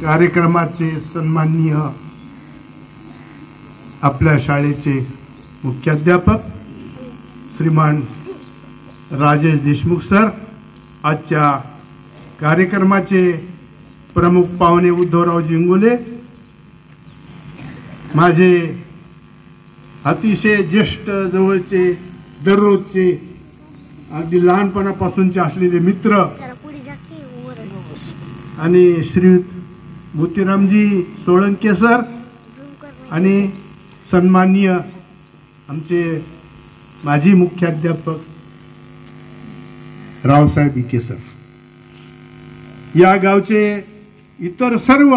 कार्यक्रमाचे सन्माननीय आपल्या शाळेचे मुख्याध्यापक श्रीमान राजेश देशमुख सर, आजच्या कार्यक्रमाचे प्रमुख पाहुणे उद्धवराव जिंगुले, माझे अतिशय ज्येष्ठ जवळचे दररोजचे अगदी लहानपणापासूनचे असलेले मित्र आणि श्री मोतीरामजी सोळंके सर आणि सन्माननीय आमचे माजी मुख्याध्यापक रावसाहेब इके सर, या गावचे इतर सर्व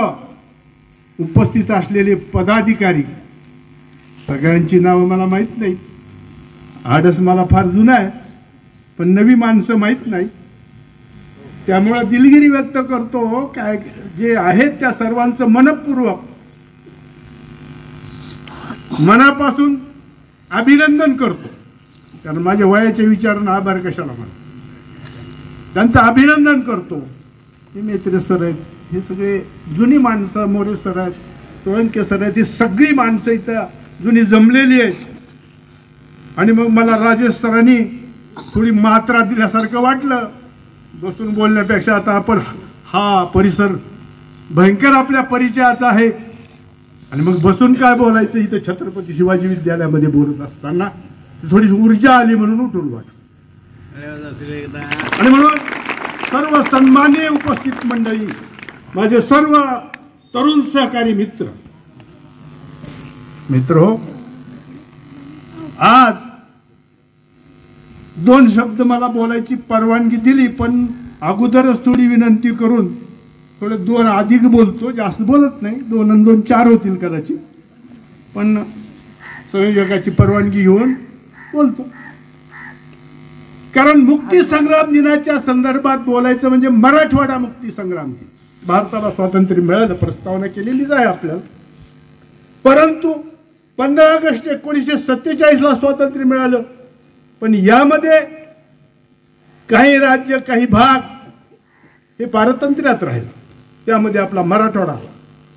उपस्थित असलेले पदाधिकारी, सगळ्यांची नावं मला माहीत नाही, आडस मला फार जुना आहे पण नवी माणसं माहीत नाही, त्यामुळे दिलगिरी व्यक्त करतो काय जे आहेत त्या सर्वांचं मनपूर्वक मनापासून अभिनंदन करतो. कारण माझ्या वयाच्या विचारानं आभार कशाला म्हणा, त्यांचं अभिनंदन करतो. हे मेत्रे सर आहेत, हे सगळे जुनी माणसं, मोरे सर आहेत, सोळंके सर आहेत, ही सगळी माणसं इथं जुनी जमलेली आहेत. आणि मग मला राजेश सरांनी थोडी मात्रा दिल्यासारखं वाटलं बसून बोलण्यापेक्षा. आता आपण हा परिसर भयंकर आपल्या परिचयाचा आहे आणि मग बसून काय बोलायचं, इथं छत्रपती शिवाजी विद्यालयामध्ये बोलत असताना थोडीशी ऊर्जा आली म्हणून उठून वाटलं. आणि म्हणून सर्व सन्माननीय उपस्थित मंडळी, माझे सर्व तरुण सहकारी मित्र हो, आज दोन शब्द मला बोलायची परवानगी दिली, पण अगोदरच थोडी विनंती करून थोडे दोन अधिक बोलतो, जास्त बोलत नाही, 2 आणि 2 4 होतील कदाचित, पण संयोजकाची परवानगी घेऊन बोलतो. कारण मुक्ती संग्राम दिनाच्या संदर्भात बोलायचं म्हणजे मराठवाडा मुक्ती संग्राम दिन. भारताला स्वातंत्र्य मिळालं, प्रस्तावना केलेलीच आहे आपल्याला, परंतु 15 ऑगस्ट 1947 ला स्वातंत्र्य मिळालं, पण यामध्ये काही राज्य, काही भाग हे पारतंत्र्यात राहिले. त्यामध्ये आपला मराठवाडा,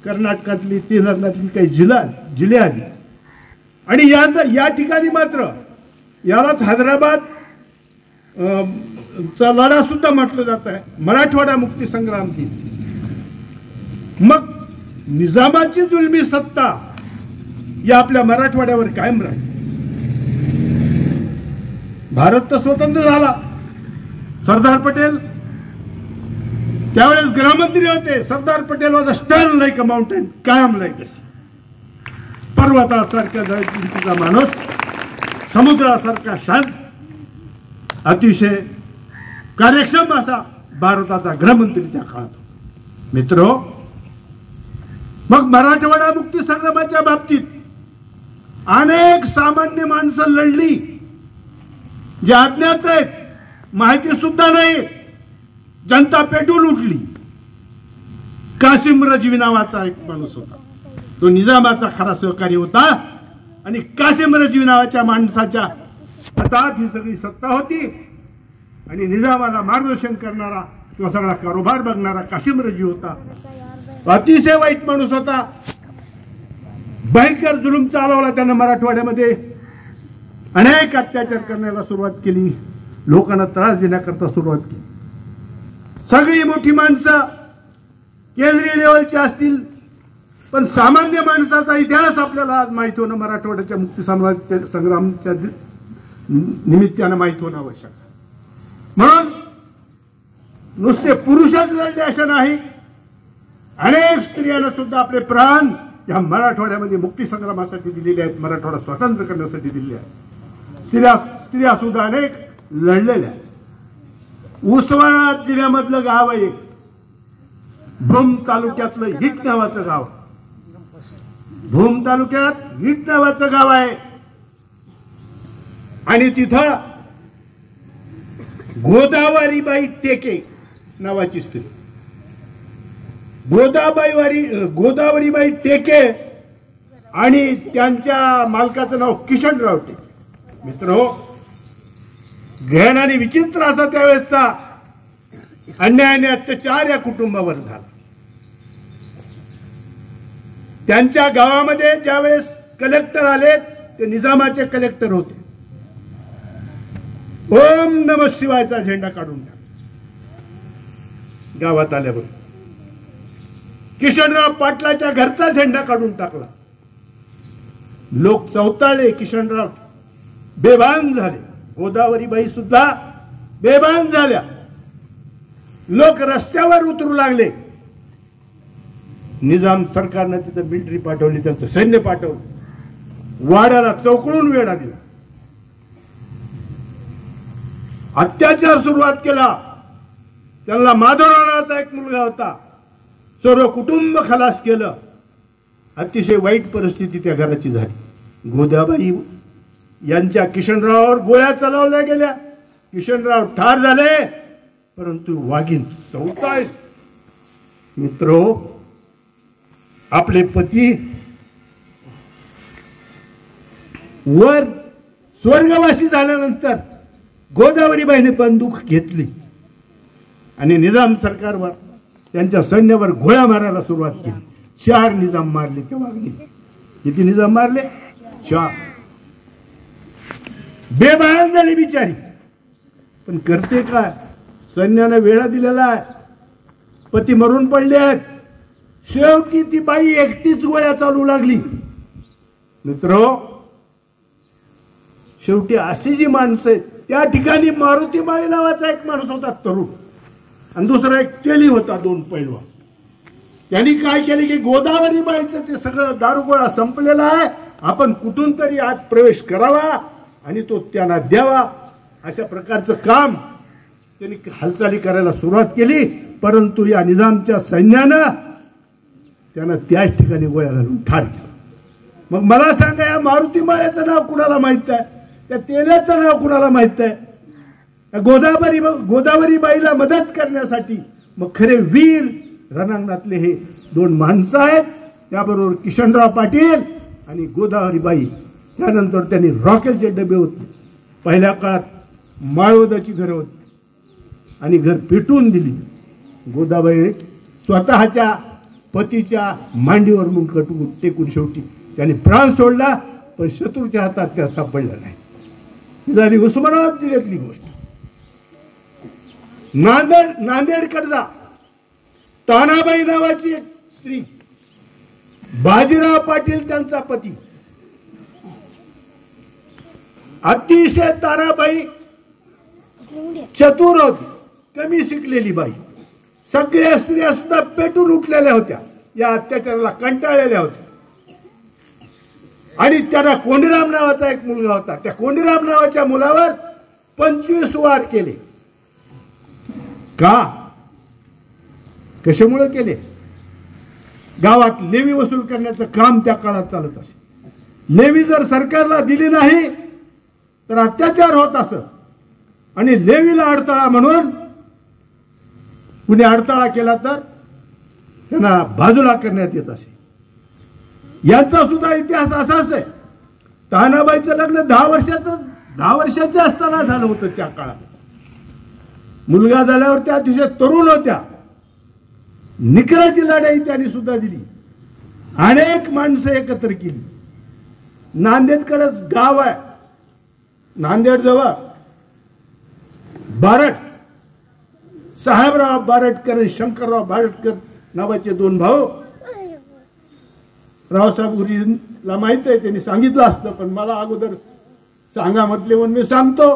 कर्नाटकातली, तेलंगणातली काही जिल्हे आली. आणि या ठिकाणी मात्र यालाच हैदराबाद चा लढा सुद्धा म्हटलं जात आहे, मराठवाडा मुक्ती संग्राम दिन. मग निजामाची जुलमी सत्ता या आपल्या मराठवाड्यावर कायम राहिली. भारत तर स्वतंत्र झाला. सरदार पटेल त्यावेळेस गृहमंत्री होते. Sardar Patel was a stern like a mountain, कायम लाईक पर्वतासारखा जायचा माणूस, समुद्रासारखा शांत, अतिशय कार्यक्षम असा भारताचा गृहमंत्री त्या काळात. मित्र, मग मराठवाडा मुक्ती संग्रामाच्या बाबतीत अनेक सामान्य माणसं लढली, जे अज्ञात आहेत, माहिती सुद्धा नाही, जनता पेटून उठली. कासिम रजवी नावाचा एक माणूस होता, तो निजामाचा खरा सहकारी होता आणि कासिम रजवी नावाच्या माणसाच्या हातात ही सगळी सत्ता होती आणि निजामाला मार्गदर्शन करणारा किंवा सगळा कारोबार बघणारा कासिम रजवी होता. अतिशय वाईट माणूस होता. भयंकर जुलूम चालवला त्यानं मराठवाड्यामध्ये, अनेक अत्याचार करण्याला सुरुवात केली, लोकांना त्रास देण्याकरता सुरुवात केली. सगळी मोठी माणसं केंद्रीय लेवलची असतील, पण सामान्य माणसाचा इतिहास आपल्याला आज माहित होणं, मराठवाड्याच्या मुक्ती संग्रामच्या निमित्तानं माहित होणं आवश्यक. म्हणून नुसते पुरुषच लढले असं नाही, अनेक स्त्रियांना सुद्धा आपले प्राण या मराठवाड्यामध्ये मुक्ती संग्रामासाठी दिलेले आहेत, मराठवाडा स्वतंत्र करण्यासाठी दिलेले आहेत. स्त्रिया सुद्धा अनेक लढलेल्या. उस्मानाबाद जिल्ह्यामधलं गाव आहे भूम तालुक्यातलं हिट नावाचं गाव. भूम तालुक्यात हिट नावाचं गाव आहे आणि तिथं गोदावरीबाई टेके नावाची स्त्री, गोदावरीबाई टेके आणि त्यांच्या मालकाचं नाव किशनराव टेके. मित्र, गहन आणि विचित्र असा त्यावेळेसचा अन्याय आणि अत्याचार या कुटुंबावर झाला. त्यांच्या गावामध्ये ज्यावेळेस कलेक्टर आले ते निजामाचे कलेक्टर होते. ओम नमः शिवायचा झेंडा काढून टाकला. गावात आल्यावर किशनराव पाटलाच्या घरचा झेंडा काढून टाकला. लोक चौताळले. किशनराव बेभान झाले. गोदावरीबाई सुद्धा बेभान झाल्या. लोक रस्त्यावर उतरू लागले. निजाम सरकारने तिथे मिलिटरी पाठवली, त्यांचं सैन्य पाठवलं. वाड्याला चौकळून वेढा दिला. अत्याचार सुरुवात केला. त्यांना माधवराव नावाचा एक मुलगा होता. सर्व कुटुंब खलास केलं. अतिशय वाईट परिस्थिती त्या घराची झाली. गोदाबाई यांच्या किशनरावावर गोळ्या चालवल्या गेल्या. किशनराव ठार झाले. परंतु वाघीण चौथाय. मित्रो, आपले पती वर स्वर्गवासी झाल्यानंतर गोदावरीबाईने बंदूक घेतली आणि निजाम सरकारवर त्यांच्या सैन्यावर गोळ्या मारायला सुरुवात केली. 4 निजाम मारले त्या वाघिणीने. किती निजाम मारले? 4. बेबहान झाली बिचारी. पण करते काय? सैन्याने वेळा दिलेला आहे. पती मरून पडले आहेत. शेवटी ती बाई एकटीच गोळ्या चालू लागली. मित्रो, शेवटी अशी जी माणसं आहेत, त्या ठिकाणी मारुती माळी नावाचा एक माणूस होता तरुण, आणि दुसरा एक तेली होता, 2 पैलवान. त्यांनी काय केले की गोदावरीबाईचं ते सगळं दारुगोळा संपलेला आहे, आपण कुठून तरी आत प्रवेश करावा आणि तो त्यांना द्यावा, अशा प्रकारचं काम त्यांनी हालचाली करायला सुरुवात केली. परंतु या निजामच्या सैन्यानं त्यांना त्याच ठिकाणी गोळ्या घालून ठार केलं. मग मला सांगा, या मारुती माळ्याचं नाव कुणाला माहित आहे? त्या तेल्याचं नाव कुणाला माहित आहे? गोदावरीबाईला मदत करण्यासाठी मग खरे वीर रणांगणातले हे 2 माणसं आहेत. त्याबरोबर किशनराव पाटील आणि गोदावरीबाई. त्यानंतर त्यांनी रॉकेलचे डबे होते. पहिल्या काळात माळवदाची घरं होती आणि घर पेटवून दिली. गोदाबाई स्वतःच्या पतीच्या मांडीवर मुंडक टेकून शेवटी त्यांनी प्राण सोडला. पण शत्रूच्या हातात त्या सापडला नाही. ही झाली उस्मानाबाद जिल्ह्यातली गोष्ट. नांदेडकडचा तानाबाई नावाची एक स्त्री, बाजीराव पाटील त्यांचा पती. अतिशय तानाबाई चतुर होती, कमी शिकलेली बाई. सगळ्या स्त्रिया सुद्धा पेटून उठलेल्या होत्या, या अत्याचाराला कंटाळलेल्या होत्या. आणि त्यांना कोंडीराम नावाचा एक मुलगा होता. त्या कोंडीराम नावाच्या मुलावर 25 वार केले. का? कशामुळे केले? गावात लेवी वसूल करण्याचं काम त्या काळात चालत असे. लेवी जर सरकारला दिली नाही तर अत्याचार होत असत, आणि लेवीला अडथळा म्हणून कुणी अडथळा केला तर त्यांना बाजूला करण्यात येत असे. यांचा सुद्धा इतिहास असाच आहे. तानाबाईचं लग्न 10 वर्षाचे असताना झालं होतं. त्या काळात मुलगा झाल्यावर त्या अतिशय तरुण होत्या. निकराची लढाई त्यांनी सुद्धा दिली. अनेक माणसं एकत्र केली. नांदेडकडेच गाव आहे, नांदेड जवळ बारट, साहेबराव बारटकर आणि शंकरराव बारटकर नावाचे 2 भाऊ. रावसाहेब गुरुजींना माहित आहे, त्यांनी सांगितलं असतं, पण मला अगोदर सांगा म्हटले म्हणून मी सांगतो.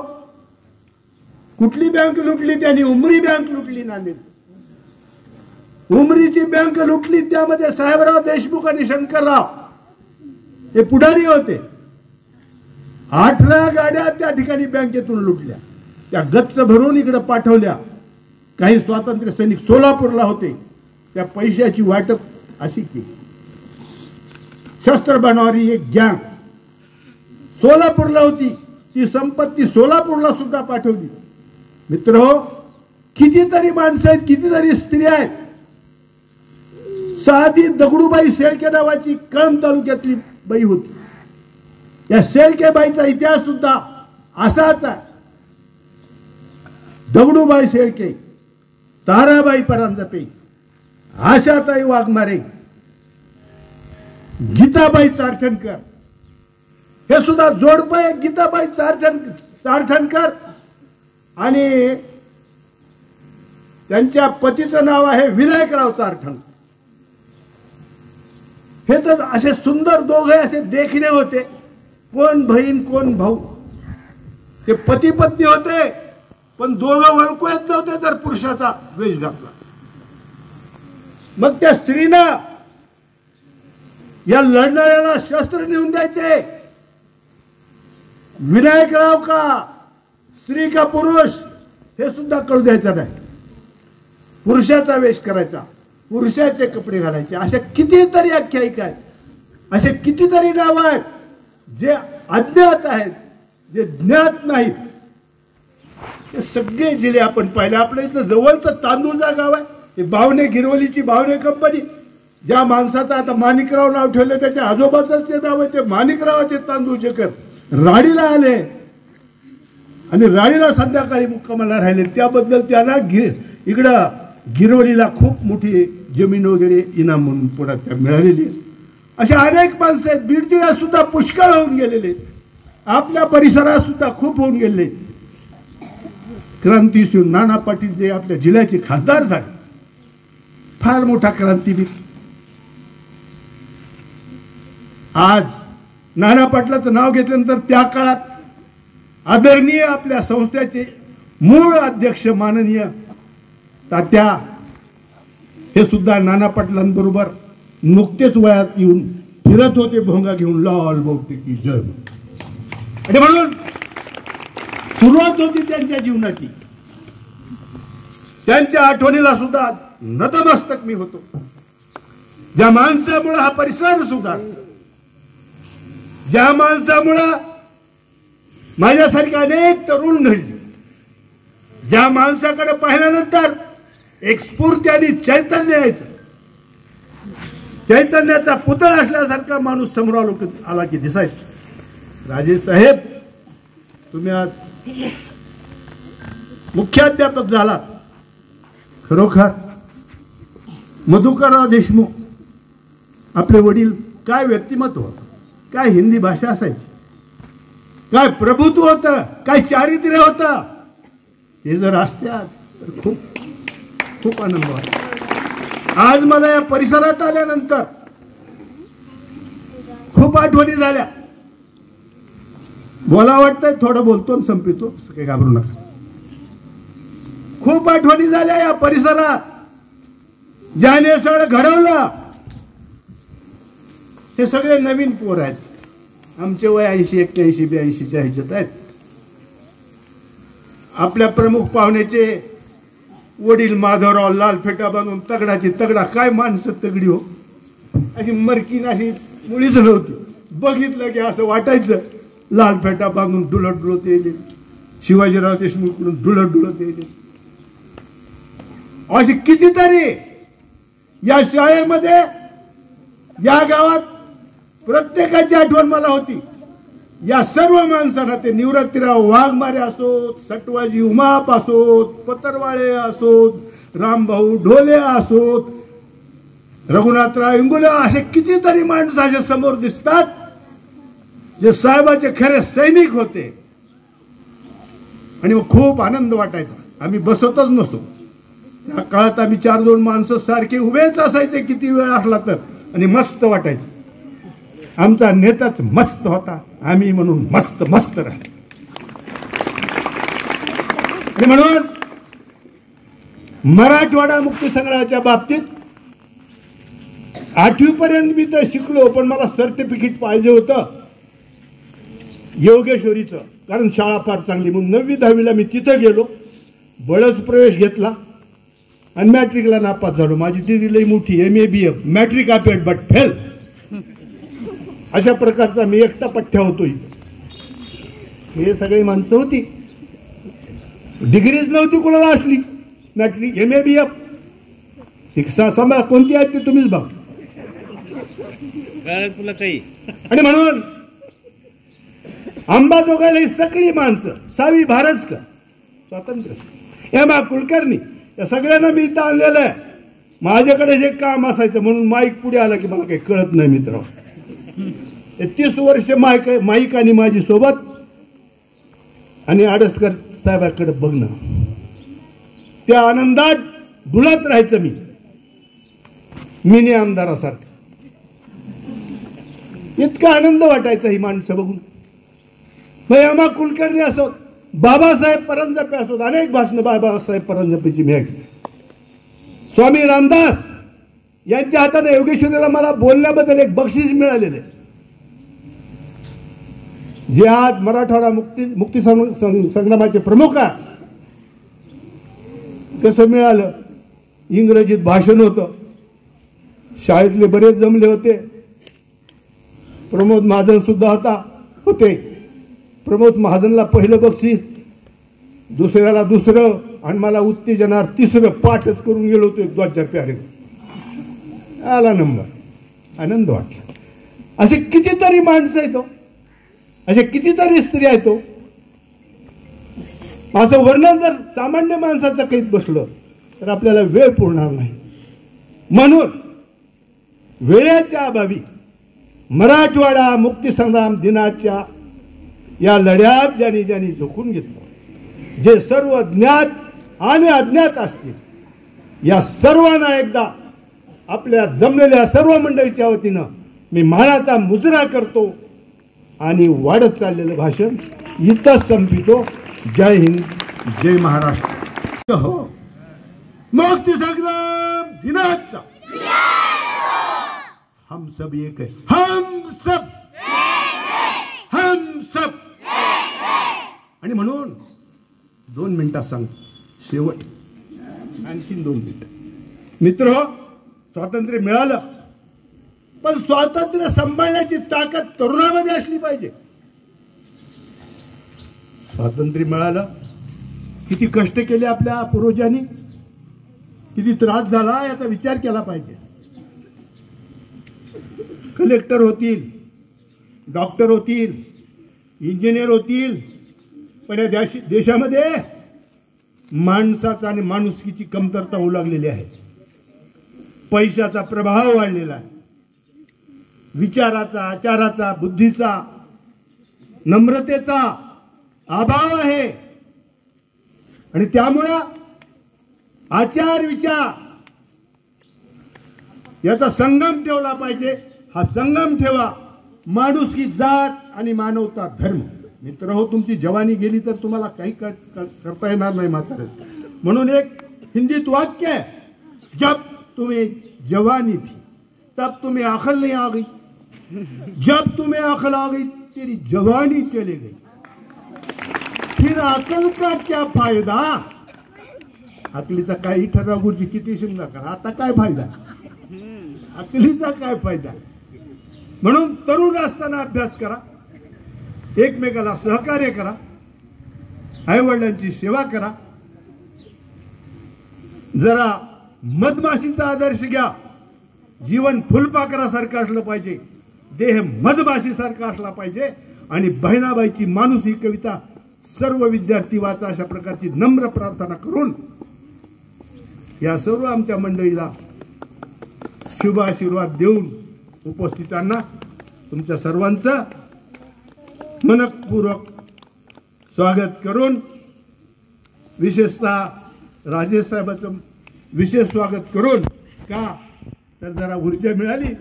कुठली बँक लुटली त्यांनी? उमरी बँक लुटली. नांदेड उमरीची बँक लुटली. त्यामध्ये साहेबराव देशमुख आणि शंकरराव हे पुढारी होते. 18 गाड्या त्या ठिकाणी बँकेतून लुटल्या. त्या गच्च भरून इकडे पाठवल्या. काही स्वातंत्र्य सैनिक सोलापूरला होते. त्या पैशाची वाटप अशी केली. शस्त्र बनवणारी एक गँग सोलापूरला होती. ती संपत्ती सोलापूरला सुद्धा पाठवली. मित्र, कितीतरी माणसं आहेत, कितीतरी स्त्रिया आहेत. साधी दगडूबाई शेळके नावाची कळंब तालुक्यातली बाई होती. या शेळके बाईचा इतिहास सुद्धा असाच आहे. दगडूबाई शेळके, ताराबाई परांजपे, आशाताई वाघमारे गीताबाई चारठणकर, हे सुद्धा जोडपं आहे. गीताबाई चारठणकर आणि त्यांच्या पतीचं नाव आहे विनायकराव चारठणकर. हे तर असे सुंदर दोघे असे देखणे होते, कोण बहीण कोण भाऊ. ते पती पत्नी होते, पण दोघं ओळखू येत नव्हते जर पुरुषाचा वेश घातला. मग त्या स्त्रीनं या लढणाऱ्याला शस्त्र नेऊन द्यायचे. विनायकराव का स्त्री का पुरुष हे सुद्धा कळू द्यायचं नाही. पुरुषाचा वेश करायचा, पुरुषाचे कपडे घालायचे. अशा कितीतरी आख्यायिका आहेत, असे कितीतरी नाव आहेत जे अज्ञात आहेत, जे ज्ञात नाहीत. ते सगळे जिल्हे आपण पाहिले. आपल्या इथलं जवळचं तांदूळचा गाव आहे, ते बावणे, गिरवलीची बावणे कंपनी. ज्या माणसाचं आता माणिकराव नाव ठेवलं त्याच्या आजोबाचं ते नाव आहे, ते माणिकरावाचे तांदूळचेकर राडीला आले आणि राडीला संध्याकाळी मुक्कामाला राहिले. त्याबद्दल त्यांना इकडं गिरवलीला खूप मोठी जमीन वगैरे इनाम म्हणून पुन्हा त्या मिळालेली आहे. अशा अनेक माणसं आहेत. बीड जिल्ह्यात सुद्धा पुष्कळ होऊन गेलेले आहेत, आपल्या परिसरात सुद्धा खूप होऊन गेलेले. क्रांतीसून नाना पाटील जे आपल्या जिल्ह्याचे खासदार झाले, फार मोठा क्रांतीवीर. आज नाना पाटलाचं नाव घेतल्यानंतर त्या काळात आदरणीय आपल्या संस्थेचे मूळ अध्यक्ष माननीय तात्या हे सुद्धा नाना पाटलांबरोबर नुकतेच वयात येऊन फिरत होते भोंगा घेऊन, लाल बोगटे की जय. आणि म्हणून सुरुवात होती त्यांच्या जीवनाची. त्यांच्या आठवणीला सुद्धा नतमस्तक मी होतो. ज्या माणसामुळे हा परिसर सुधारला, ज्या माणसामुळे माझ्यासारखे अनेक तरुण घडले, ज्या माणसाकडे पाहिल्यानंतर एक स्फूर्ती आणि चैतन्य यायचं, चैतन्याचा पुतळा असल्यासारखा माणूस समोर आला की दिसायचं. राजेश साहेब, तुम्ही आज मुख्याध्यापक झाला. खरोखर मधुकरराव देशमुख आपले वडील काय व्यक्तिमत्व होतं, काय हिंदी भाषा असायची, काय प्रभुत्व होतं, काय चारित्र्य होतं. हे जर असत्यात तर खूप खूप आनंद वाटतो. आज मला या परिसरात आल्यानंतर खूप आठवणी झाल्या. बोला वाटतंय, थोडं बोलतो आणि संपितो, काही घाबरू नका. खूप आठवणी झाल्या या परिसरात, ज्याने सगळं घडवलं. हे सगळे नवीन पोर आहेत. आमचे वय 80, 81, 82च्या ह्याच्यात आहेत. आपल्या प्रमुख पाहुण्याचे वडील माधवराव लाल फेटा बांधून तगडाची तगडा, काय माणसं तगडी हो, अशी मरकीन अशी मुळीच नव्हती. बघितलं की असं वाटायचं लाल फेटा बांधून डुलत डुलत येईल, शिवाजीराव देशमुखकडून डुलत डुलत येईल. अशी कितीतरी या शाळेमध्ये, या गावात प्रत्येकाची आठवण मला होती. या सर्व माणसांना, ते निवृत्तीराव वाघमारे असोत, सटवाजी उमाप असोत, पतरवाळे असोत, रामभाऊ ढोले असोत, रघुनाथराव इंगुले, असे कितीतरी माणसाच्या समोर दिसतात जे साहेबाचे खरे सैनिक होते. आणि मग खूप आनंद वाटायचा. आम्ही बसतच नसो. त्या काळात आम्ही 4-2 माणसं सारखे उभेच असायचे किती वेळ असला तर, आणि मस्त वाटायचं. आमचा नेताच मस्त होता, आम्ही म्हणून मस्त मस्त राहिलो. आणि म्हणून मराठवाडा मुक्तीसंग्रामाच्या बाबतीत 8वी पर्यंत मी तर शिकलो, पण मला सर्टिफिकेट पाहिजे होतं योगेश्वरीचं, कारण शाळा फार चांगली. म्हणून 9वी 10वीला मी तिथं गेलो, बळच प्रवेश घेतला आणि मॅट्रिकला नापास झालो. माझी डिग्री लई मोठी, MA BF, matric appeared but fail. अशा प्रकारचा मी एकटा पठ्ठ्या होतो. हे सगळी माणसं होती, डिग्रीच नव्हती कोणाला असली. मॅट्रिक, MA BF समजा कोणती आहेत ते तुम्हीच बघा. तुला काही. आणि म्हणून अंबाजोगाईला ही सगळी माणसं, सावी भारजकर, स्वातंत्र्य, एमा कुलकर्णी, या सगळ्यांना मी इथं आणलेलं आहे. माझ्याकडे जे काम असायचं म्हणून माईक पुढे आलं की मला काही कळत नाही मित्र. 30 वर्ष माईक आणि माझी सोबत आणि आडसकर साहेबांकडे बघणं, त्या आनंदात डुलत राहायचं मी मिनी आमदारासारखं. इतका आनंद वाटायचा ही माणसं बघून. मग कुलकर्णी असोत, बाबासाहेब परांजपे असोत, अनेक भाषणं बाबासाहेब परांजपेची मी ऐकली. स्वामी रामदास यांच्या हाताने योगेश्वरीला मला बोलण्याबद्दल एक बक्षीस मिळालेले, जे आज मराठवाडा मुक्ती संग्रामाचे प्रमुख आहेत. कसं मिळालं? इंग्रजीत भाषण होतं, शाळेतले बरेच जमले होते. प्रमोद महाजन सुद्धा होते. प्रमोद महाजनला पहिलं बक्षीस, दुसऱ्याला दुसरं, आणि मला उत्तेजनार तिसरं. पाठच करून गेलो होतो 2-4 प्यारे. आला नंबर. आनंद वाटला. असे कितीतरी माणसं आहेत, असे कितीतरी स्त्रिया आहेत. असं वर्णन जर सामान्य माणसाचं करीत बसलं तर आपल्याला वेळ पुरणार नाही. म्हणून वेळेच्या अभावी मराठवाडा मुक्तीसंग्राम दिनाच्या या लढ्यात ज्यांनी झोकून घेतलं, जे सर्व ज्ञात आणि अज्ञात असतील, या सर्वांना एकदा आपल्या जमलेल्या सर्व मंडळीच्या वतीनं मी मानाचा मुजरा करतो आणि वाढत चाललेलं भाषण इथंच संपवितो. जय हिंद, जय महाराष्ट्र. हो, मुक्ती संग्राम दिनाचा हम सब एक है, हम सब आणि म्हणून 2 मिनिटात सांग शेवट, आणखीन 2 मिनिट. मित्र, स्वातंत्र्य मिळालं, पण स्वातंत्र्य सांभाळण्याची ताकद तरुणामध्ये असली पाहिजे. स्वातंत्र्य मिळालं, किती कष्ट केले आपल्या पूर्वजांनी, किती त्रास झाला याचा विचार केला पाहिजे. कलेक्टर होतील, डॉक्टर होतील, इंजिनियर होतील, पण या देशामध्ये माणसाचा आणि माणुसकीची कमतरता होऊ लागलेली आहे. पैशाचा प्रभाव वाढलेला आहे. विचाराचा, आचाराचा, बुद्धीचा, नम्रतेचा अभाव आहे. आणि त्यामुळं आचार विचार याचा संगम ठेवला पाहिजे. हा संगम ठेवा. माणुसकी, जात आणि मानवता, धर्म. मित्र हो, तुमची जवानी गेली तर तुम्हाला काही करता येणार नाही म्हातारे. म्हणून एक हिंदीत वाक्य आहे, जब तुम्हें जवानी थी तब तुम्हें अकल नहीं आ गई, जब तुम्हें अकल आ गई तेरी जवानी चली गई, फिर अकल का क्या फायदा. अकलीचा काही ठराव गुरुजी किती शिमला करा, आता काय फायदा, अकलीचा काय फायदा. म्हणून तरुण असताना अभ्यास करा, एकमेकाला सहकार्य करा, आईवडिलांची सेवा करा. जरा मधमाशीचा आदर्श घ्या. जीवन फुलपाखरासारखं असलं पाहिजे, देह मधमाशीसारखा असला पाहिजे. आणि बहिणाबाईची माणूस ही कविता सर्व विद्यार्थी वाचा, अशा प्रकारची नम्र प्रार्थना करून या सर्व आमच्या मंडळीला शुभ आशीर्वाद देऊन उपस्थितांना तुमच्या सर्वांचं मनपूर्वक स्वागत करून, विशेषतः राजेश साहेबांचं विशेष स्वागत करून, का तर जरा ऊर्जा मिळाली,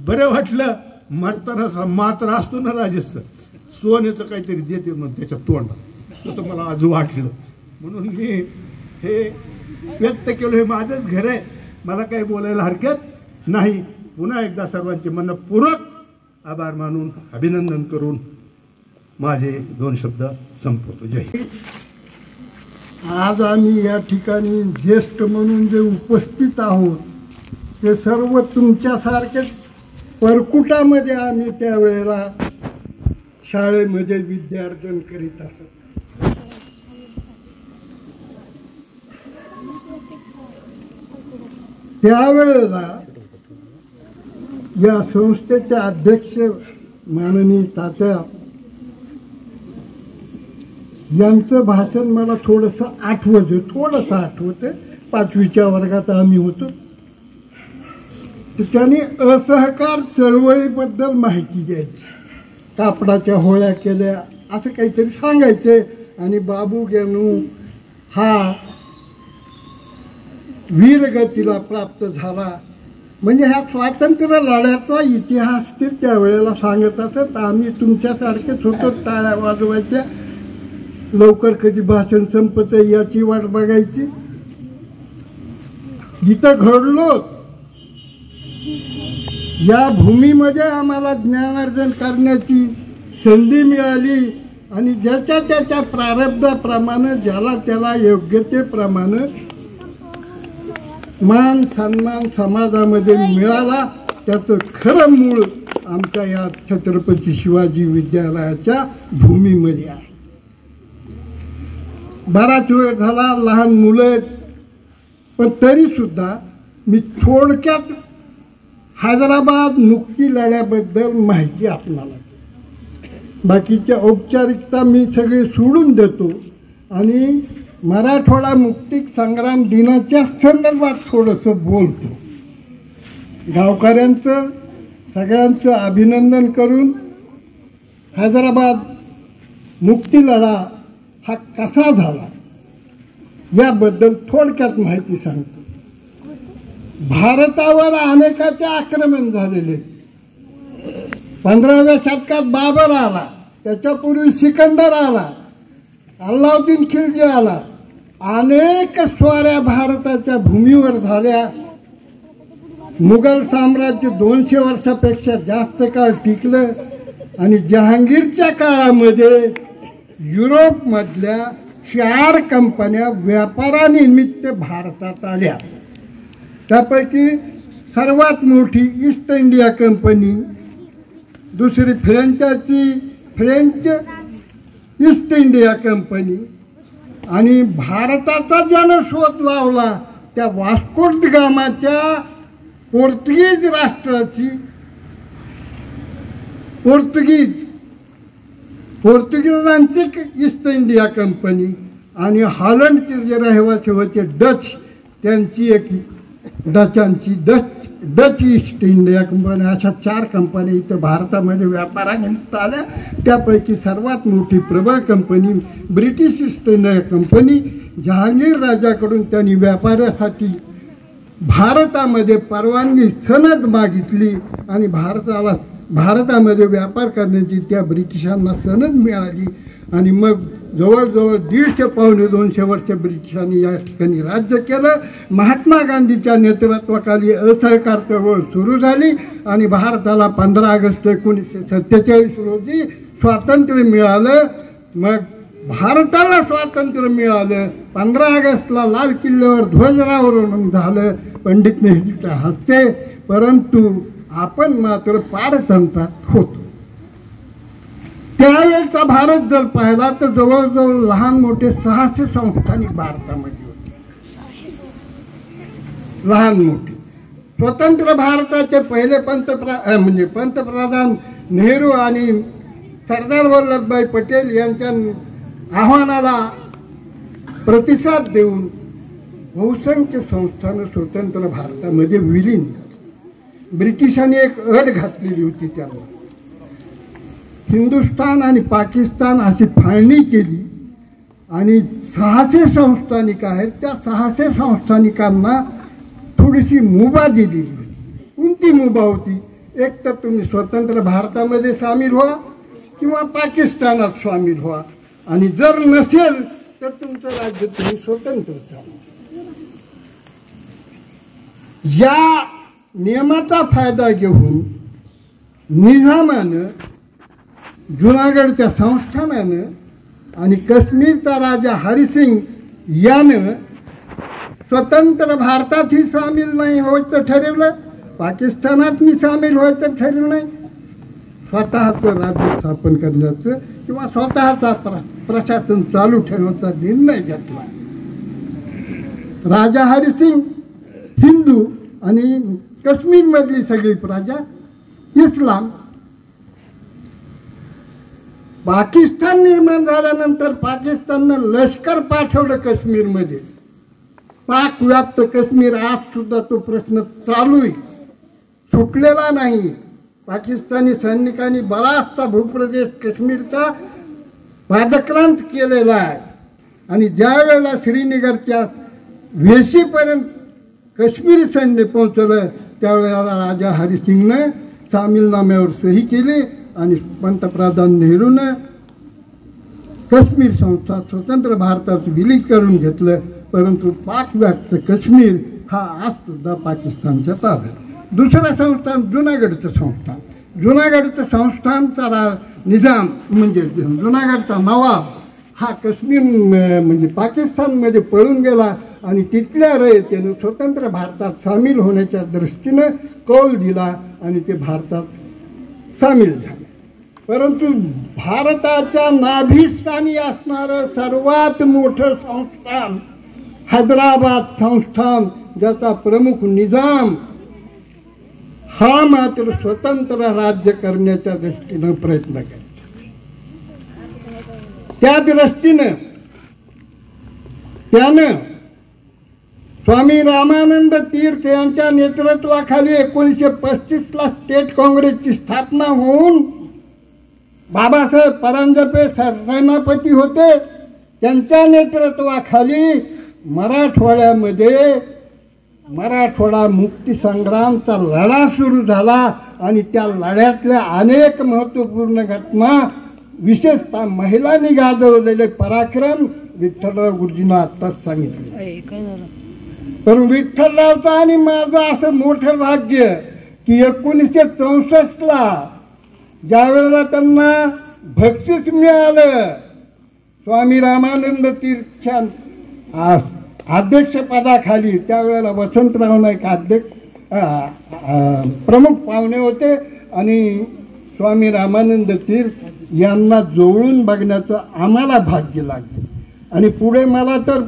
बरं वाटलं. मरताना मात्र असतो ना राजेश, सोन्याचं काहीतरी देते म्हणून त्याच्या तोंडात, तसं मला आज वाटलं. म्हणून मी हे व्यक्त केलं. हे माझंच घर आहे, मला काही बोलायला हरकत नाही. पुन्हा एकदा सर्वांचे मनपूर्वक आभार मानून, अभिनंदन करून माझे 2 शब्द संपवतो. जय हिंद. आज आम्ही या ठिकाणी ज्येष्ठ म्हणून जे उपस्थित आहोत ते सर्व तुमच्यासारखेच परकुटामध्ये आम्ही त्यावेळेला शाळेमध्ये विद्यार्जन करीत असत. त्यावेळेला या संस्थेचे अध्यक्ष माननीय तात्या यांचं भाषण मला थोडंसं आठवतं. 5वीच्या वर्गात आम्ही होतो. तर त्यांनी असहकार चळवळीबद्दल माहिती द्यायची. कापडाच्या होळ्या केल्या असं काहीतरी सांगायचे. आणि बाबू गेनू हा वीरगतीला प्राप्त झाला. म्हणजे ह्या स्वातंत्र्य लढ्याचा इतिहास ते त्यावेळेला सांगत असत. आम्ही तुमच्यासारखेच होतो, टाळ्या वाजवायच्या, लवकर कधी भाषण संपत याची वाट बघायची. जिथं घडलो या भूमीमध्ये आम्हाला ज्ञानार्जन करण्याची संधी मिळाली. आणि ज्याच्या त्याच्या प्रारब्धाप्रमाणे ज्याला त्याला योग्यतेप्रमाणे मान सन्मान समाजामध्ये मिळाला. त्याचं खरं मूळ आमच्या या छत्रपती शिवाजी विद्यालयाच्या भूमीमध्ये आहे. बराच वेळ झाला, लहान मुलं आहेत, पण तरीसुद्धा मी थोडक्यात हैदराबाद मुक्ती लढ्याबद्दल माहिती आपणाला. बाकीच्या औपचारिकता मी सगळे सोडून देतो आणि मराठवाडा मुक्ती संग्राम दिनाच्या संदर्भात थोडंसं बोलतो. गावकऱ्यांचं सगळ्यांचं अभिनंदन करून हैदराबाद मुक्ती लढा हा कसा झाला याबद्दल थोडक्यात माहिती सांगतो. भारतावर अनेकाचे आक्रमण झालेले. 15व्या शतकात बाबर आला, त्याच्यापूर्वी सिकंदर आला, अल्लाउद्दीन खिलजी आला. अनेक स्वाऱ्या भारताच्या भूमीवर झाल्या. मुघल साम्राज्य 200 वर्षापेक्षा जास्त काळ टिकलं. आणि जहांगीरच्या काळामध्ये युरोपमधल्या 4 कंपन्या व्यापारानिमित्त भारतात आल्या. त्यापैकी सर्वात मोठी ईस्ट इंडिया कंपनी, दुसरी फ्रेंच ईस्ट इंडिया कंपनी. आणि भारताचा ज्यानं शोध लावला त्या वास्को द गामाच्या पोर्तुगीज राष्ट्राची पोर्तुगीजांची ईस्ट इंडिया कंपनी. आणि हॉलंडचे जे रहिवासी होते डच, त्यांची एक डच ईस्ट इंडिया कंपनी. अशा 4 कंपन्या इथं भारतामध्ये व्यापारानिमित्त आल्या. त्यापैकी सर्वात मोठी प्रबळ company British East India company. Jahangir राजाकडून त्यांनी व्यापारासाठी भारतामध्ये परवानगी सनद मागितली आणि भारतामध्ये व्यापार करण्याची त्या ब्रिटिशांना सनद मिळाली. आणि मग जवळजवळ 150-200 वर्ष ब्रिटिशांनी या ठिकाणी राज्य केलं. महात्मा गांधीच्या नेतृत्वाखाली असहकार चळवळ सुरू झाली आणि भारताला 15 ऑगस्ट 1947 रोजी स्वातंत्र्य मिळालं. मग भारताला स्वातंत्र्य मिळालं. 15 ऑगस्टला लाल किल्ल्यावर ध्वजरावरोहण झालं पंडित नेहरूच्या हस्ते. परंतु आपण मात्र पारतंत्रात होतो. त्यावेळेचा भारत जर पाहिला तर जवळजवळ लहान मोठे 600 संस्थांनी भारतामध्ये होते. लहान मोठे. स्वतंत्र भारताचे पहिले पंतप्रधान नेहरू आणि सरदार वल्लभभाई पटेल यांच्या आव्हानाला प्रतिसाद देऊन बहुसंख्य संस्थानं स्वतंत्र भारतामध्ये विलीन झाली. ब्रिटिशांनी एक अट घातलेली होती त्याला. हिंदुस्थान आणि पाकिस्तान अशी फाळणी केली आणि 600 संस्थानिक आहेत. त्या 600 संस्थानिकांना थोडीशी मुभा दिलेली होती. कोणती मुभा होती? एक तर तुम्ही स्वतंत्र भारतामध्ये सामील व्हा किंवा पाकिस्तानात सामील व्हा. आणि जर नसेल तर तुमचं राज्य तुम्ही स्वतंत्र चालवा. या नियमाचा फायदा घेऊन निजामानं, जुनागडच्या संस्थानानं आणि काश्मीरचा राजा हरिसिंग यानं स्वतंत्र भारतातही सामील नाही व्हायचं ठरवलं, पाकिस्तानातही सामील व्हायचं ठरवलं नाही. स्वतःचं राज्य स्थापन करण्याचं किंवा स्वतःचा प्रशासन चालू ठेवण्याचा निर्णय घेतला. राजा हरिसिंग हिंदू आणि काश्मीरमधली सगळी प्रजा इस्लाम. पाकिस्तान निर्माण झाल्यानंतर पाकिस्ताननं लष्कर पाठवलं काश्मीरमध्ये. पाक व्याप्त काश्मीर आज सुद्धा तो प्रश्न चालू आहे. सुटलेला नाही. पाकिस्तानी सैनिकांनी बराचसा भूप्रदेश काश्मीरचा पादक्रांत केलेला आहे. आणि ज्या वेळेला श्रीनगरच्या वेशीपर्यंत काश्मीरी सैन्य पोहोचलं त्यावेळेला राजा हरिसिंगनं सामीलनाम्यावर सही केली आणि पंतप्रधान नेहरूनं काश्मीर संस्था स्वतंत्र भारतात विलीन करून घेतलं. परंतु पाकव्याप्त काश्मीर हा आज सुद्धा पाकिस्तानच्या ताब्यात. दुसरं संस्थान जुनागडचं संस्थान. जुनागडचं संस्थानचा निजाम म्हणजे जुनागडचा नवाब हा काश्मीर म्हणजे पाकिस्तानमध्ये पळून गेला आणि तिथल्या रयतेनं स्वतंत्र भारतात सामील होण्याच्या दृष्टीनं कौल दिला आणि ते भारतात सामील झाले. परंतु भारताच्या नाभिस्थानी असणारं सर्वात मोठं संस्थान हैदराबाद संस्थान, ज्याचा प्रमुख निजाम हा मात्र स्वतंत्र राज्य करण्याच्या दृष्टीनं प्रयत्न केला. त्या दृष्टीनं त्यानं स्वामी रामानंद तीर्थ यांच्या नेतृत्वाखाली 1935ला स्टेट काँग्रेसची स्थापना होऊन बाबासाहेब परांजपे सरसेनापती होते. त्यांच्या नेतृत्वाखाली मराठवाड्यामध्ये मराठवाडा मुक्ती संग्रामचा लढा सुरू झाला आणि त्या लढ्यातल्या अनेक महत्त्वपूर्ण घटना विशेषतः महिलांनी गाजवलेले पराक्रम विठ्ठलराव गुरुजींना आत्ताच सांगितले. पण विठ्ठलरावचं आणि माझं असं मोठं भाग्य की 1964ला ज्या वेळेला त्यांना बक्षीस मिळालं स्वामी रामानंद तीर्थच्या अध्यक्षपदाखाली, त्यावेळेला वसंतराव नाईक प्रमुख पाहुणे होते आणि स्वामी रामानंद तीर्थ यांना जवळून बघण्याचं आम्हाला भाग्य लागलं. आणि पुढे मला तर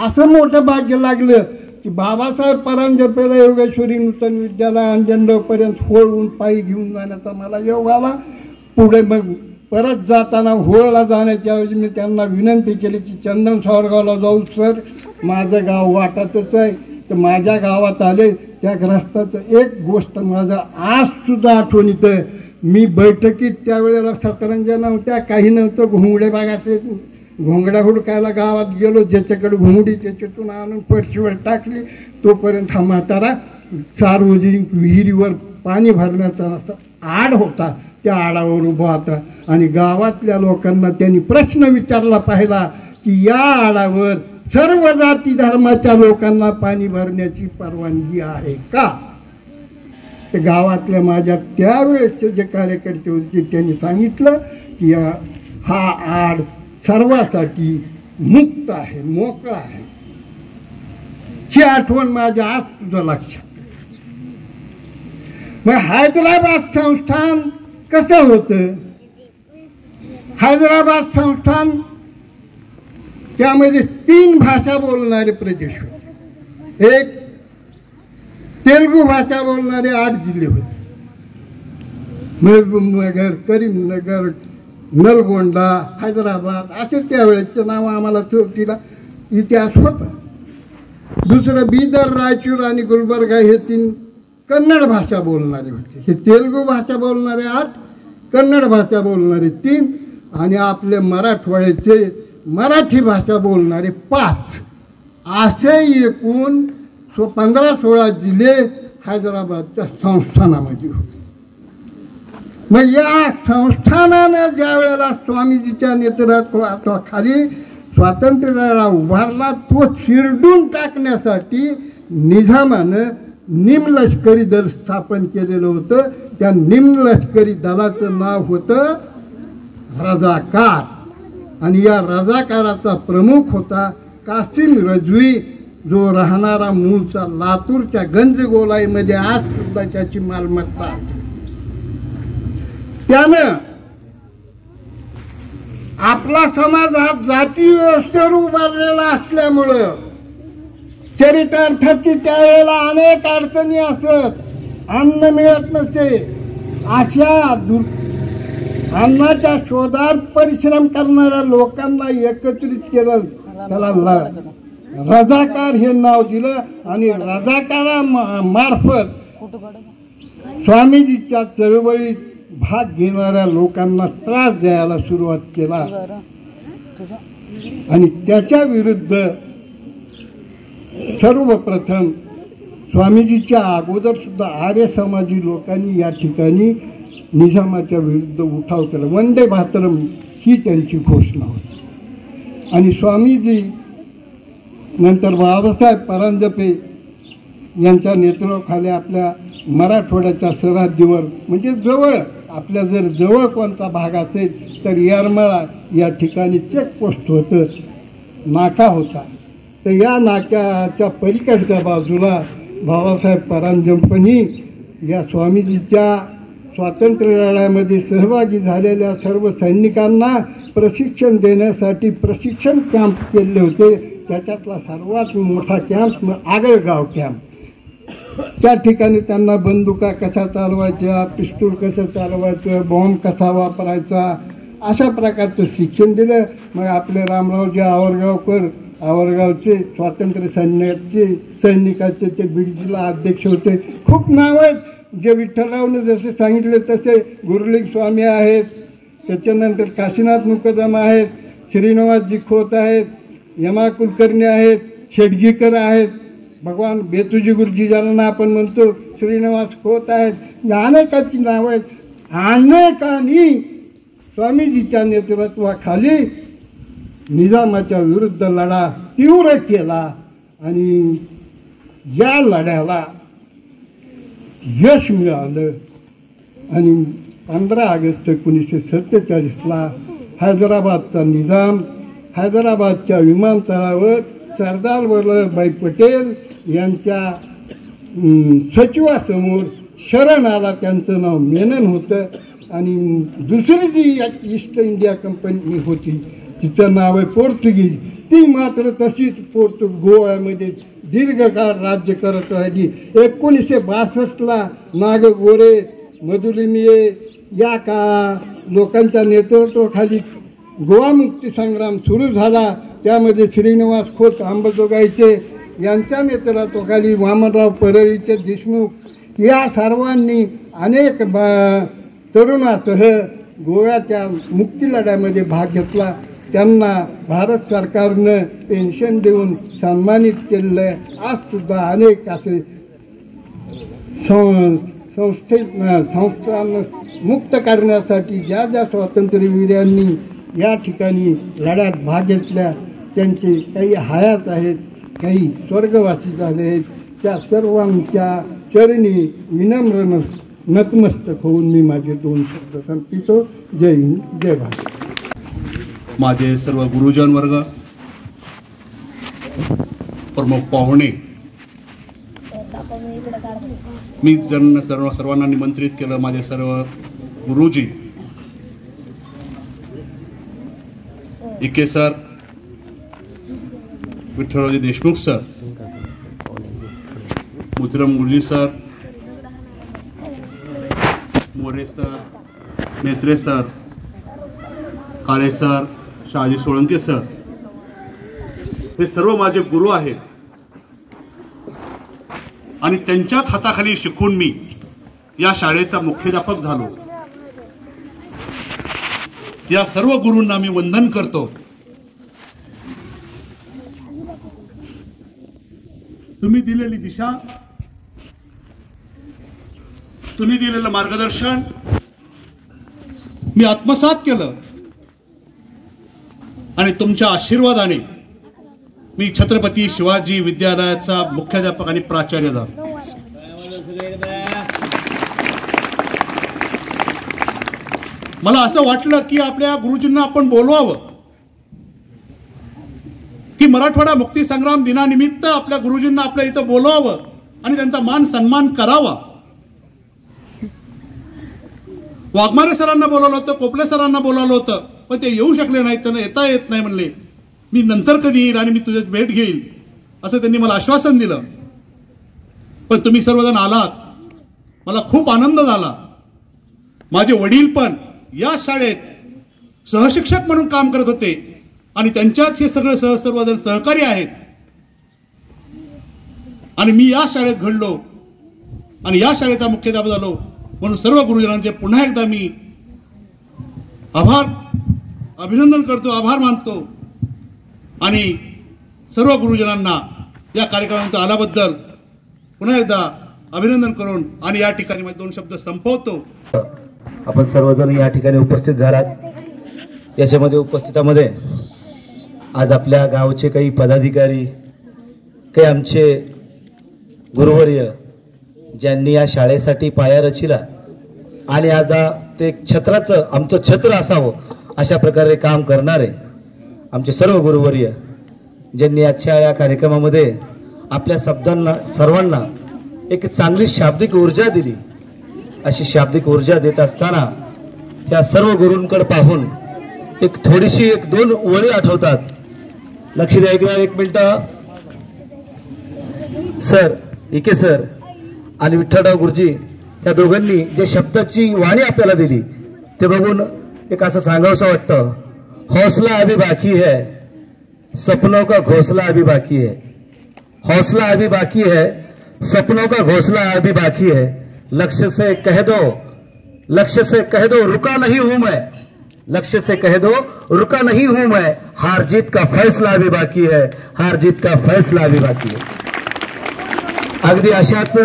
असं मोठं भाग्य लागलं की बाबासाहेब परांजपेला योगेश्वरी नूतन विद्यालय अंजनगावपर्यंत होळून पायी घेऊन जाण्याचा मला योग आला. पुढे मग परत जाताना होळला जाण्याच्या ऐवजी मी त्यांना विनंती केली की चंदन सावरगावला जाऊ सर, माझं गाव वाटातच आहे. तर माझ्या गावात आले. त्या ग्रस्ताचं एक गोष्ट माझं आज सुद्धा आठवणीत आहे. मी बैठकीत त्यावेळेला सतरंज्या नव्हत्या, काही नव्हतं, घोंगडे बागाचे घोंगड्या हुडकायला गावात गेलो. ज्याच्याकडे घोंगडी त्याच्यातून आणून फरशीवर टाकली. तोपर्यंत हा म्हातारा सार्वजनिक विहिरीवर पाणी भरण्याचा असा आड होता, त्या आडावर उभा होता आणि गावातल्या लोकांना त्यांनी प्रश्न विचारला पाहिला की या आडावर सर्व जाती धर्माच्या लोकांना पाणी भरण्याची परवानगी आहे का? तर गावातल्या माझ्या त्यावेळेसचे जे कार्यकर्ते होते त्यांनी सांगितलं की हा आड सर्वांसाठी मुक्त आहे, मोकळा आहे. ही आठवण माझ्या आज तुझं लक्षात. मग हैदराबाद संस्थान कसं होतं? हैदराबाद संस्थान त्यामध्ये 3 भाषा बोलणारे प्रदेश होते. एक तेलुगू भाषा बोलणारे 8 जिल्हे होते. महबूबनगर, करीमनगर, नलगोंडा, हैदराबाद असे त्यावेळेचे नाव आम्हाला तिला इतिहास होता. दुसरं बीदर, रायचूर आणि गुलबर्गा हे 3 कन्नड भाषा बोलणारे होते. हे तेलुगू भाषा बोलणारे 8, कन्नड भाषा बोलणारे 3 आणि आपले मराठवाड्याचे मराठी भाषा बोलणारे 5 असे एकूण 15-16 जिल्हे हैदराबादच्या संस्थानामध्ये होते. मग या संस्थानानं ज्या वेळेला स्वामीजीच्या नेतृत्वाखाली स्वातंत्र्य लढा उभारला, तो चिरडून टाकण्यासाठी निजामानं निमलष्करी दल स्थापन केलेलं होतं. त्या निमलष्करी दलाचं नाव होतं रजाकार आणि या रजाकाराचा प्रमुख होता कासिम रजवी, जो राहणारा मूळचा लातूरच्या गंजगोलाईमध्ये आज सुद्धा त्याची मालमत्ता आहे. त्यानं आपला समाज हा जाती व्यवस्थेवर उभारलेला असल्यामुळं चरितार्थाची त्यावेळेला अनेक अडचणी असत. अन्न मिळत नसे, अशा अन्नाच्या शोधात परिश्रम करणाऱ्या लोकांना एकत्रित केलं. त्याला रजाकार हे नाव दिलं आणि रजाकारा मार्फत स्वामीजीच्या चळवळीत भाग घेणाऱ्या लोकांना त्रास द्यायला सुरुवात केला आणि त्याच्या विरुद्ध सर्वप्रथम स्वामीजीच्या अगोदर सुद्धा आर्य समाजी लोकांनी या ठिकाणी निजामाच्या विरुद्ध उठाव केला. वंदे मातरम ही त्यांची घोषणा होती. आणि स्वामीजी नंतर बाबासाहेब परांजपे यांच्या नेतृत्वाखाली आपल्या मराठवाड्याच्या सरहद्दीवर म्हणजे जवळ आपल्या जर जवळ कोणता भाग असेल तर येरमाळा या ठिकाणी चेकपोस्ट होतं, नाका होता. तर या नाक्याच्या पलीकडच्या बाजूला बाबासाहेब परांजपेंनी या स्वामीजीच्या स्वातंत्र्य लढ्यामध्ये सहभागी झालेल्या सर्व सैनिकांना प्रशिक्षण देण्यासाठी प्रशिक्षण कॅम्प केले होते. त्याच्यातला सर्वात मोठा कॅम्प आगळगाव कॅम्प. त्या ठिकाणी त्यांना बंदुका कशा चालवायच्या, पिस्तूल कसं चालवायचं, बॉम्ब कसा वापरायचा अशा प्रकारचं शिक्षण दिलं. मग आपले रामरावजी आवरगावचे स्वातंत्र्य सैनिकाचे ते बीडजीला अध्यक्ष होते. खूप नाव आहेत. जे विठ्ठलरावने जसे सांगितले तसे गुरुलिंग स्वामी आहेत, त्याच्यानंतर काशीनाथ मुकदम आहेत, श्रीनिवासजी खोत आहेत, यमा कुलकर्णी आहेत, शेटजीकर आहेत, भगवान बेतुजी गुरुजी ज्यांना आपण म्हणतो श्रीनिवास खोत आहेत. या अनेकांची नावं आहेत. अनेकांनी स्वामीजीच्या नेतृत्वाखाली निजामाच्या विरुद्ध लढा तीव्र केला आणि या लढ्याला यश मिळालं. आणि 15 ऑगस्ट 1947ला हैदराबादचा निजाम हैदराबादच्या विमानतळावर सरदार वल्लभभाई पटेल यांच्या सचिवासमोर शरण आला. त्यांचं नाव मेनन होतं. आणि दुसरी जी ईस्ट इंडिया कंपनी होती तिचं नाव आहे पोर्तुगीज. ती मात्र तशीच गोव्यामध्ये दीर्घकाळ राज्य करत राहिली. 1962ला नागगोरे मधुलिमिये या लोकांच्या नेतृत्वाखाली गोवा मुक्ती संग्राम सुरू झाला. त्यामध्ये श्रीनिवास खोत अंबाजोगाईचे यांच्या नेतृत्वाखाली वामनराव परळीचे देशमुख या सर्वांनी अनेक तरुणासह गोव्याच्या मुक्ती लढ्यामध्ये भाग घेतला. त्यांना भारत सरकारनं पेन्शन देऊन सन्मानित केलेलं आहे. आजसुद्धा अनेक असे संस्थान मुक्त करण्यासाठी ज्या ज्या स्वातंत्र्यवीरांनी या ठिकाणी लढ्यात भाग घेतल्या त्यांचे काही हयात आहेत, काही स्वर्गवासी झाले आहेत. त्या सर्वांच्या चरणी विनम्र नतमस्तक होऊन मी माझे 2 शब्द संपवितो. जय हिंद, जय भारत. माझे सर्व गुरुजन वर्ग, प्रमुख पाहुणे, मी सर्वांना निमंत्रित केलं. माझे सर्व गुरुजी, इके सर, विठ्ठलरावजी देशमुख सर, मोतीराम गुरुजी sir, More sir, Metre sir, Kale sir, Shahaji Solanke sir, हे सर्व माझे गुरु आहेत. आणि त्यांच्याच हाताखाली शिकून मी या शाळेचा मुख्याध्यापक झालो. या सर्व गुरूंना मी वंदन करतो. तुम्ही दिलेली दिशा, तुम्ही दिलेलं मार्गदर्शन मी आत्मसात केलं आणि तुमच्या आशीर्वादाने मी छत्रपती शिवाजी विद्यालयाचा मुख्याध्यापक आणि प्राचार्य झालो. मला असं वाटलं की आपल्या गुरुजींना आपण बोलवावं, की मराठवाडा मुक्ती संग्राम दिनानिमित्त आपल्या गुरुजींना आपल्या इथं बोलवावं आणि त्यांचा मान सन्मान करावा. वाघमारे सरांना बोलावलं होतं, कोपले सरांना बोलावलं होतं, पण ते येऊ शकले नाहीत. त्यांना येता येत नाही म्हणले. मी नंतर कधी येईल आणि मी तुझ्या भेट घेईल असं त्यांनी मला आश्वासन दिलं. पण तुम्ही सर्वजण आलात, मला खूप आनंद झाला. माझे वडील पण या शाळेत सहशिक्षक म्हणून काम करत होते आणि त्यांच्याच हे सगळे सर्वजण सहकारी आहेत. आणि मी या शाळेत घडलो आणि या शाळेचा मुख्याध्यापक झालो म्हणून सर्व गुरुजनांचे पुन्हा एकदा मी अभिनंदन करतो, आभार मानतो आणि सर्व गुरुजनांना या कार्यक्रमात आल्याबद्दल पुन्हा एकदा अभिनंदन करून आणि या ठिकाणी माझे 2 शब्द संपवतो. आपण सर्वजण या ठिकाणी उपस्थित झालात. याच्यामध्ये उपस्थितामध्ये आज आपल्या गावचे काही पदाधिकारी, काही आमचे गुरुवर्य ज्यांनी या शाळेसाठी पाया रचिला आणि आज ते छत्राचं आमचं छत्र असावं अशा प्रकारे काम करणारे आमचे सर्व गुरुवर्य ज्यांनी आजच्या या कार्यक्रमामध्ये आपल्या शब्दांना सर्वांना एक चांगली शाब्दिक ऊर्जा दिली. अशी शाब्दिक ऊर्जा देत असताना त्या सर्व गुरूंकडे पाहून एक थोडीशी 1-2 ओळी आठवतात. लक्ष द्या ऐकूया 1 मिनिट. सर इके सर आणि विठ्ठलराव गुरुजी या दोघांनी जे शब्दाची वाणी आपल्याला दिली ते बघून एक असं सांगावंसं वाटतं, हौसला अभी बाकी है, सपनों का घोंसला अभी बाकी है. हौसला अभी बाकी है, सपनों का घोंसला अभी बाकी है. लक्ष्य से कह दो, लक्ष्य से कह दो रुका नहीं हूं मैं, लक्ष्य से कह दो रुका नहीं हूं मैं. हार जीत का फैसला अभी बाकी है, हार जीत का फैसला अभी बाकी है. अगदी अशाच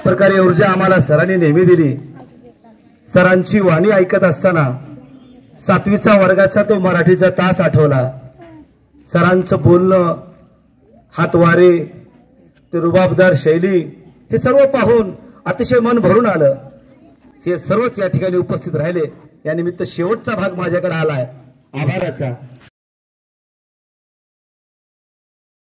प्रकारे ऊर्जा आम्हाला सरांनी नेहमी दिली. सरांची वाणी ऐकत असताना 7वीचा वर्गाचा तो मराठीचा तास आठवला. सरांचं बोलणं, हातवारे, ते रुबाबदार शैली हे सर्व पाहून अतिशय मन भरून आलं. हे सर्वच या ठिकाणी उपस्थित राहिले. या निमित्त शेवटचा भाग माझ्याकडे आलाय आभाराचा.